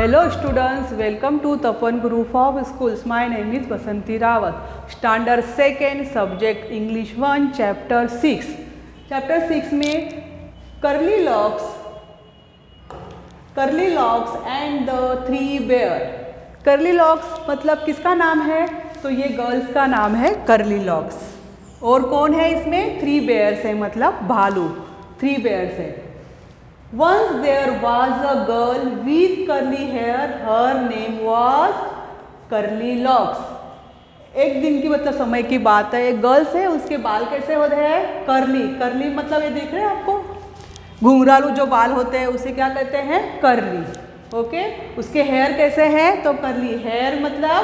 Hello students, welcome to Tapan Group of Schools. My name is Basanti Rawat. Standard 2nd, subject English 1, chapter 6. Chapter 6 में curly locks and the three bear. curly locks मतलब किसका नाम है? तो ये girls का नाम है curly locks. और कौन है इसमें? 3 bears है, मतलब भालू. 3 bears है. Once there was a girl with curly hair. Her name was curly locks. एक दिन की मतलब समय की बात है. एक गर्ल्स है, उसके बाल कैसे होते हैं? कर्ली मतलब ये देख रहे हैं आपको, घुंघरालू जो बाल होते हैं उसे क्या कहते हैं? कर्ली. ओके. उसके हेयर कैसे हैं? तो कर्ली. हेयर मतलब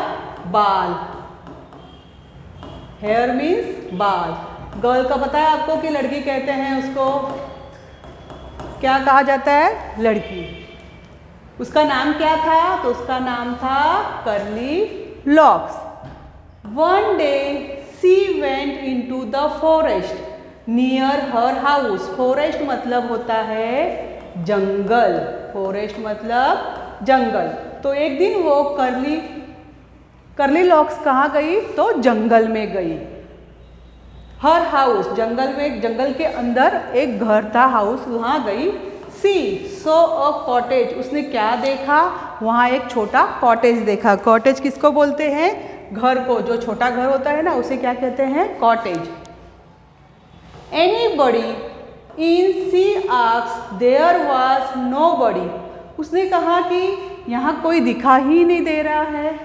बाल. हेयर मीन्स बाल. गर्ल का पता है आपको कि लड़की कहते हैं उसको क्या कहा जाता है? लड़की. उसका नाम क्या था? तो उसका नाम था curly locks. One day she went into the forest near her house. Forest मतलब होता है जंगल. फॉरेस्ट मतलब जंगल. तो एक दिन वो कर्ली लॉक्स कहाँ गई? तो जंगल में गई. हर हाउस, जंगल में, जंगल के अंदर एक घर था, हाउस, वहाँ गई. सी सो अ कॉटेज. उसने क्या देखा? वहाँ एक छोटा कॉटेज देखा. कॉटेज किसको बोलते हैं? घर को. जो छोटा घर होता है ना उसे क्या कहते हैं? Cottage. Anybody in? She asked. There was nobody. उसने कहा कि यहाँ कोई दिखा ही नहीं दे रहा है.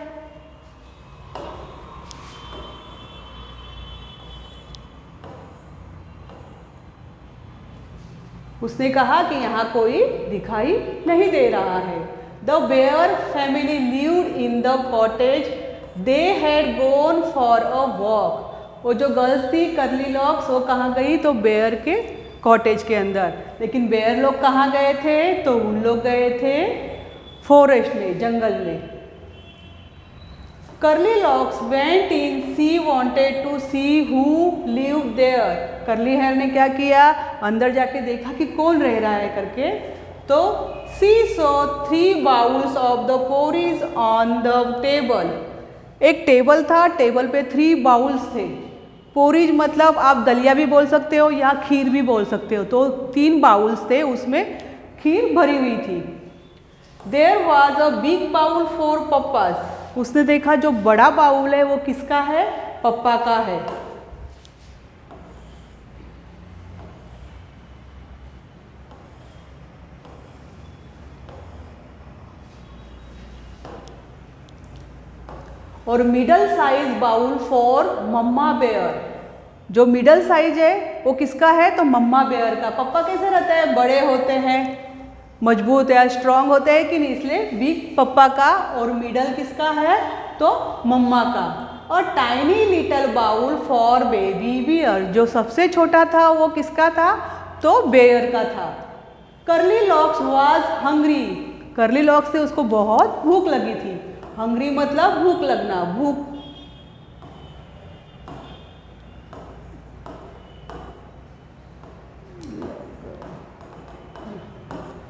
उसने कहा कि यहाँ कोई दिखाई नहीं दे रहा है. The bear family lived in the cottage. They had gone for a walk. वो जो गर्ल्स थी कर्ली लॉक्स, वो कहाँ गई? तो बेयर के कॉटेज के अंदर. लेकिन बेयर लोग कहाँ गए थे? तो उन लोग गए थे फॉरेस्ट में, जंगल में. Curly locks went in. She wanted to see who lived there. Curly hair ने क्या किया? अंदर जाके देखा कि कौन रह रहा है करके. तो she saw 3 bowls of the porridge on the table. एक टेबल था, टेबल पे 3 बाउल्स थे. पोरीज मतलब आप दलिया भी बोल सकते हो या खीर भी बोल सकते हो. तो 3 बाउल्स थे, उसमें खीर भरी हुई थी. There was a big bowl for papa's. उसने देखा जो बड़ा बाउल है वो किसका है? पप्पा का है. और middle size bowl for mama bear. जो मिडल साइज है वो किसका है? तो मम्मा बेयर का. पप्पा कैसे रहते हैं? बड़े होते हैं, मजबूत है, स्ट्रांग होते हैं कि नहीं, इसलिए बिग पप्पा का. और मिडल किसका है? तो मम्मा का. और tiny little bowl for baby bear. जो सबसे छोटा था वो किसका था? तो बेयर का था. Curly locks was hungry. Curly locks से उसको बहुत भूख लगी थी. हंग्री मतलब भूख लगना,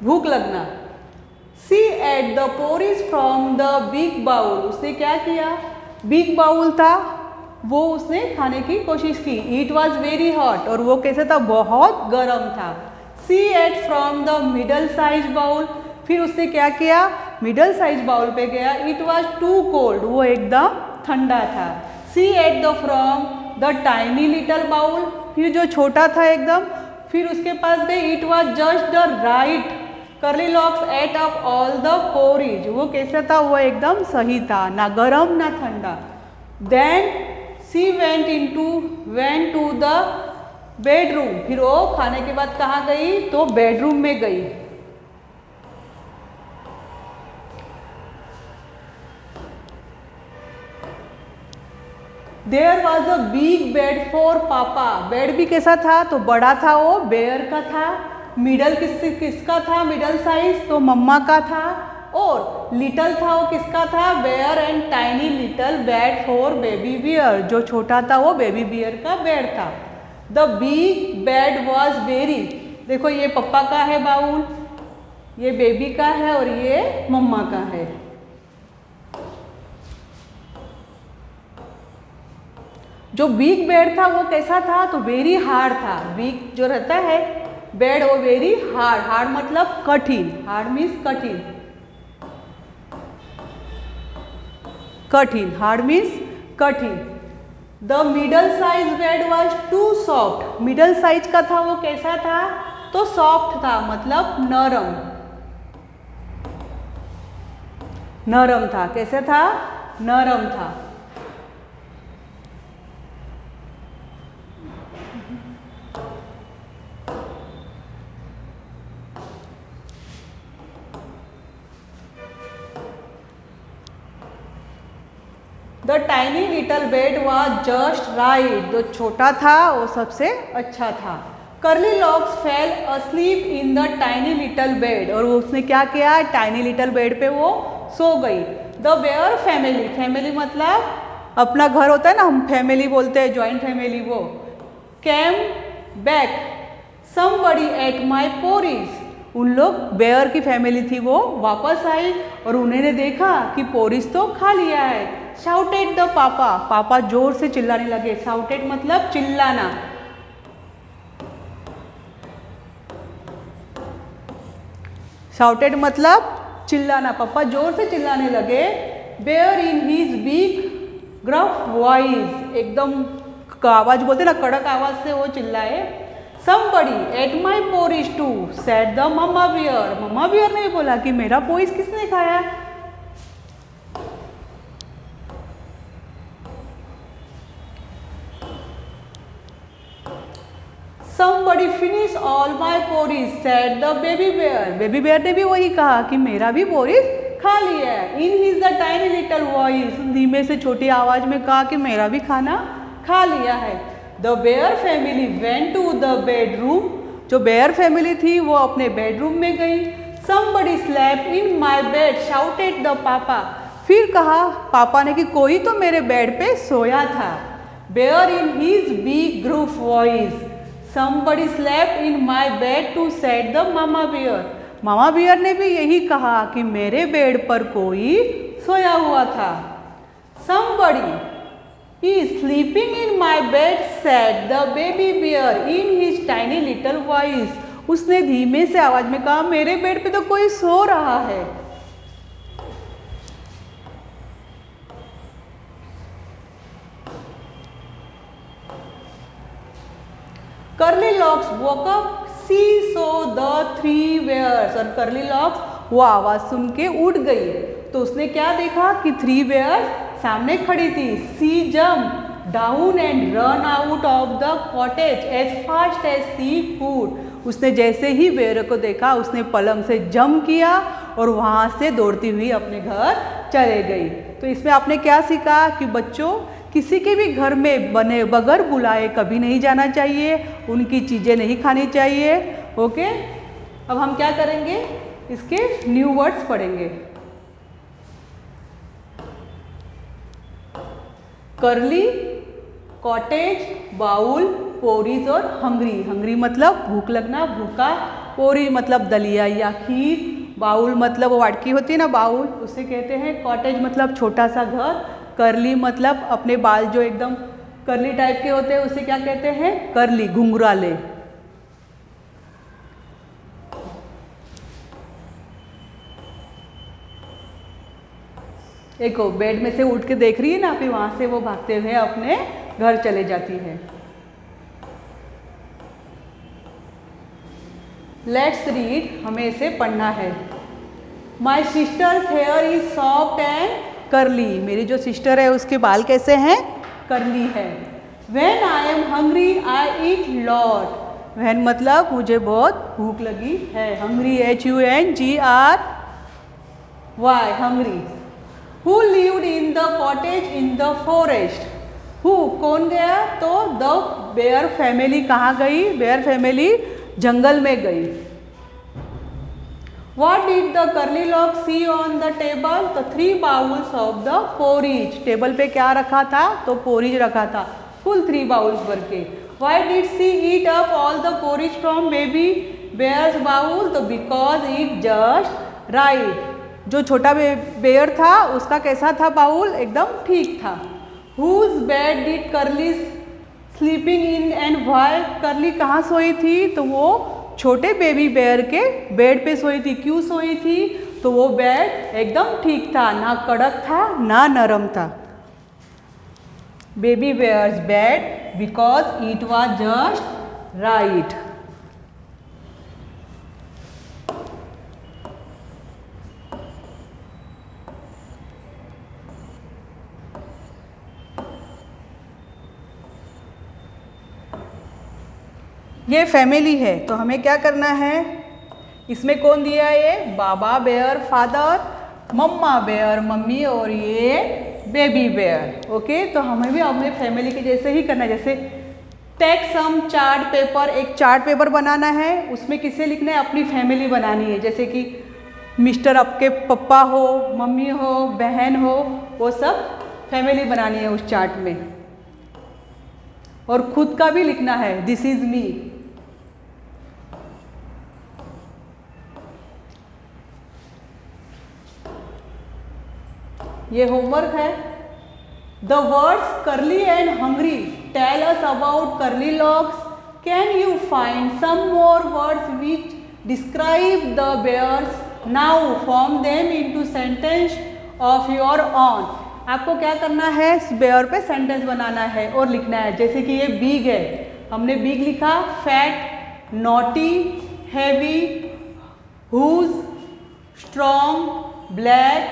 भूख लगना. She ate the porridge from the big bowl. उसने क्या किया? बिग बाउल था वो उसने खाने की कोशिश की. It was very hot. और वो कैसे था? बहुत गर्म था. She ate from the middle size bowl. फिर उसने क्या किया? मिडल साइज बाउल पे गया. It was too cold. वो एकदम ठंडा था. She ate the from the tiny little bowl. फिर जो छोटा था एकदम, फिर उसके पास गए. It was just the right. Curly Locks ate up all the porridge. वो कैसा था? वो एकदम सही था, ना गरम ना ठंडा. Then she went to the bedroom. फिर वो खाने के बाद कहाँ गई? तो बेडरूम में गई. There was a big bed for papa. Bed भी कैसा था? तो बड़ा था, वो बेयर का था. मिडल किसका था? मिडल साइज, तो मम्मा का था. और लिटल था वो किसका था? Bear. And tiny little bed for baby bear. जो छोटा था वो बेबी बियर का बेड था. The big bed was very. देखो ये पप्पा का है बाउल, ये बेबी का है और ये मम्मा का है। जो बिग बेड था वो कैसा था? तो वेरी हार्ड था। बिग जो रहता है बेड वो वेरी हार्ड। हार्ड मतलब कठिन। हार्ड मीन्स कठिन। कठिन, हार्ड मीन्स कठिन। The middle size bed was too soft. Middle size का था वो कैसा था? तो सॉफ्ट था, मतलब नरम। नरम था। कैसे था? नरम था। The tiny little bed was just right. जो छोटा था वो सबसे अच्छा था। Curly locks fail asleep in the tiny little bed. और उसने क्या किया? टाइनी लिटल बेड पे वो सो गई। The bear family. फैमिली मतलब अपना घर होता है ना, हम फैमिली बोलते हैं, ज्वाइंट फैमिली। वो came back somebody at my porridge. उन लोग बेयर की फैमिली थी, वो वापस आई और उन्होंने देखा कि पोरिज तो खा लिया है। शाउटेड द पापा। पापा जोर से चिल्लाने लगे। शाउटेड मतलब चिल्लाना। शाउटेड मतलब चिल्लाना। पापा जोर से चिल्लाने लगे। Bear in his big gruff voice. एकदम आवाज बोलते ना, कड़क आवाज से वो चिल्लाए। Somebody ate my porridge too, said the mama bear. Mama bear ने बोला कि मेरा पोरिज किसने खाया? Somebody finish all my porridge, said the baby bear. Baby bear ने भी वही कहा कि मेरा भी पोरिज खा लिया है। In his the tiny little voice, धीमे से छोटी आवाज में कहा कि मेरा भी खाना खा लिया है। The bear family went to the bedroom. जो बेयर फैमिली थी वो अपने बेडरूम में गई। Somebody slept in my bed, shouted the papa. फिर कहा पापा ने कि कोई तो मेरे बेड पे सोया था। Bear in his big gruff voice. Somebody slept in my bed too, said the mama bear. Mama bear ने भी यही कहा कि मेरे बेड पर कोई सोया हुआ था। Somebody is sleeping in my bed, said the baby bear in his tiny little voice. उसने धीमे से आवाज में कहा मेरे बेड पे तो कोई सो रहा है। Curly locks woke up, she saw the three bears. और कर्ली लॉक्स वो आवाज सुन के उठ गई तो उसने क्या देखा कि थ्री बेयर्स सामने खड़ी थी। She jump down and run out of the cottage as fast as she could. उसने जैसे ही बेयर को देखा उसने पलंग से जंप किया और वहाँ से दौड़ती हुई अपने घर चले गई। तो इसमें आपने क्या सीखा कि बच्चों किसी के भी घर में बने बगैर बुलाए कभी नहीं जाना चाहिए, उनकी चीज़ें नहीं खानी चाहिए। ओके, अब हम क्या करेंगे? इसके न्यू वर्ड्स पढ़ेंगे। कर्ली, कॉटेज, बाउल, पोरीज और हंगरी। हंगरी मतलब भूख लगना, भूखा। पोरी मतलब दलिया या खीर। बाउल मतलब वो वाटकी होती है ना, बाउल, उसे कहते हैं। कॉटेज मतलब छोटा सा घर। कर्ली मतलब अपने बाल जो एकदम कर्ली टाइप के होते हैं उसे क्या कहते हैं? कर्ली, घुंघराले। एक बेड में से उठ के देख रही है ना, फिर वहां से वो भागते हुए अपने घर चले जाती है। लेट्स रीड, हमें इसे पढ़ना है। My sister's hair is soft and curly. मेरी जो सिस्टर है उसके बाल कैसे हैं? कर्ली है। When I am hungry, I eat lot. When मतलब मुझे बहुत भूख लगी है। Hungry, H-U-N-G-R-Y, hungry. Who lived in the cottage in the forest? Who कौन गया? तो the bear family कहाँ गई? bear family जंगल में गई। What did the curly lock see on the table? The three bowls of the porridge. Table पे क्या रखा था? तो पोरिज रखा था, फुल 3 बाउल्स भर के। Why did she eat up all the porridge from baby bear's bowl, तो बिकॉज इट जस्ट राइट। जो छोटा बेयर था उसका कैसा था बाउल, एकदम ठीक था। हुज बेड डिड करली स्लीपिंग इन एंड व्हाई, करली कहाँ सोई थी, तो वो छोटे बेबी बेयर के बेड पे सोई थी। क्यों सोई थी, तो वो बेड एकदम ठीक था, ना कड़क था ना नरम था। Baby bear's bed because it was just right. ये फैमिली है तो हमें क्या करना है, इसमें कौन दिया है, ये बाबा बेयर फादर, मम्मा बेयर मम्मी और ये बेबी बेयर। ओके, तो हमें भी अपने फैमिली के जैसे ही करना है। जैसे टेक सम चार्ट पेपर, एक चार्ट पेपर बनाना है, उसमें किसे लिखना है, अपनी फैमिली बनानी है। जैसे कि मिस्टर आपके पप्पा हो, मम्मी हो, बहन हो, वो सब फैमिली बनानी है उस चार्ट में। और खुद का भी लिखना है, दिस इज मी। ये होमवर्क है। The words curly and hungry tell us about Curly Locks. Can you find some more words which describe the bears, now form them into sentence of your own. आपको क्या करना है, इस bear पे sentence बनाना है और लिखना है। जैसे कि ये बिग है, हमने बिग लिखा, fat, naughty, heavy, huge, strong, black,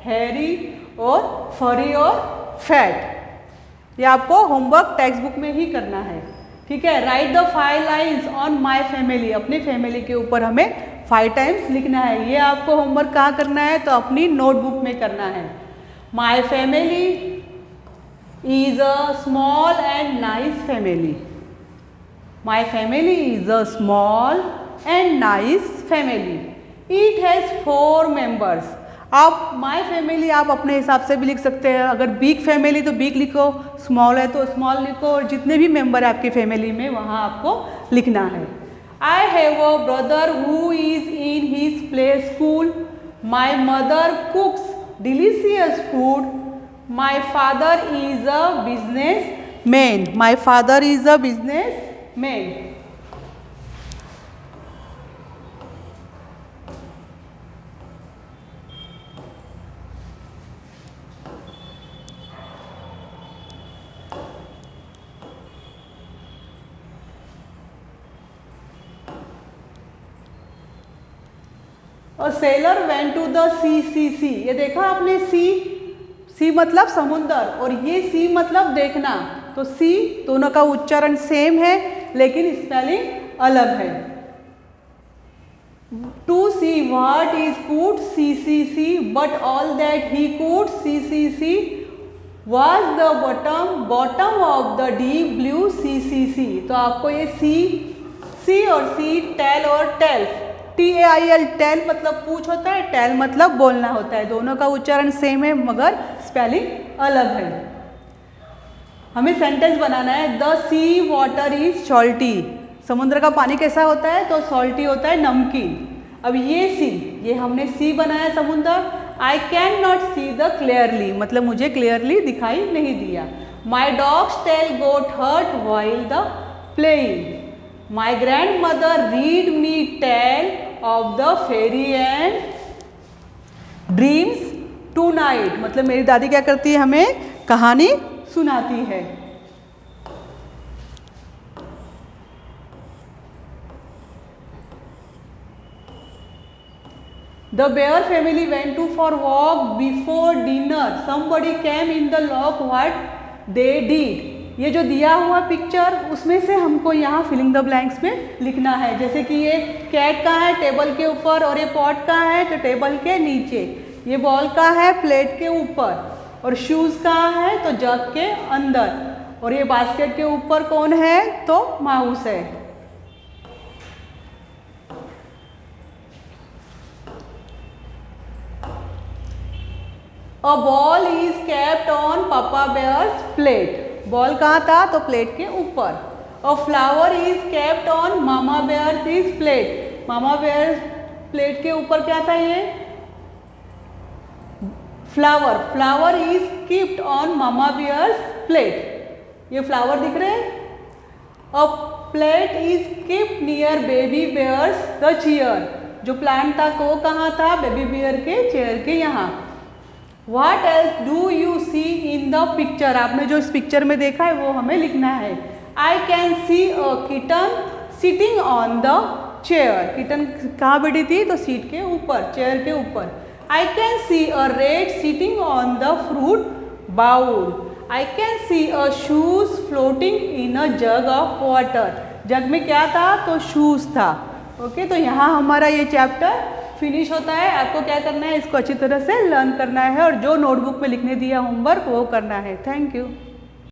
hairy और फरी और फैट। ये आपको होमवर्क टेक्स्ट बुक में ही करना है, ठीक है। Right the 5 lines on my family, अपनी फैमिली के ऊपर हमें 5 टाइम्स लिखना है। ये आपको होमवर्क कहाँ करना है, तो अपनी नोटबुक में करना है। My family is a small and nice family. My family is a small and nice family. It has 4 members. आप माई फैमिली आप अपने हिसाब से भी लिख सकते हैं। अगर बिग फैमिली तो बिग लिखो, स्मॉल है तो स्मॉल लिखो, और जितने भी मेंबर है आपकी फैमिली में वहाँ आपको लिखना है। I have a brother who is in his play school. My mother कुक्स delicious food. My father is a business man. My father is a business man. और सेलर वेंट टू द सी। ये देखा आपने, सी मतलब समुंदर और ये सी मतलब देखना। तो सी दोनों का उच्चारण सेम है लेकिन स्पेलिंग अलग है। To see what is could see, but all that he could see was the bottom of the deep blue sea। तो आपको ये सी और सी, टेल और टेल्स, TAIL, टेल मतलब पूछ होता है, टेल मतलब बोलना होता है। दोनों का उच्चारण सेम है मगर स्पेलिंग अलग है। हमें सेंटेंस बनाना है। The sea water is salty. समुद्र का पानी कैसा होता है, तो सॉल्टी होता है, नमकीन। अब ये हमने सी बनाया समुद्र। I can not see the clearly मतलब मुझे क्लियरली दिखाई नहीं दिया। My dog's tail got hurt while the playing. My grandmother read me tale of the fairy and dreams tonight मतलब मेरी दादी क्या करती है, हमें कहानी सुनाती है। The bear family went to for walk before dinner. Somebody came in the log. What they did? ये जो दिया हुआ पिक्चर उसमें से हमको यहाँ फिलिंग द ब्लैंक्स में लिखना है। जैसे कि ये कैट का है टेबल के ऊपर और ये पॉट का है तो टेबल के नीचे, ये बॉल का है प्लेट के ऊपर और शूज़ का है तो जग के अंदर और ये बास्केट के ऊपर कौन है तो माउस है। A ball is kept on Papa Bear's plate. Ball कहाँ था तो प्लेट के ऊपर। A flower is kept on Mama Bear's plate. Mama bear plate के ऊपर क्या था ये? Flower. Flower is kept on mama bear's plate. ये फ्लावर दिख रहे हैं? A plate is kept near baby bear's the chair. जो प्लांट था वो कहाँ था? बेबी बियर के चेयर के यहाँ। What else do you see in the picture? आपने जो इस पिक्चर में देखा है वो हमें लिखना है। I can see a kitten sitting on the chair. Kitten कहाँ बैठी थी? तो सीट के ऊपर, चेयर के ऊपर। I can see a rat sitting on the fruit bowl. I can see a shoes floating in a jug of water. जग में क्या था? तो शूज था। ओके, तो यहाँ हमारा ये चैप्टर फिनिश होता है। आपको क्या करना है? इसको अच्छी तरह से लर्न करना है और जो नोटबुक में लिखने दिया होमवर्क वो करना है। Thank you.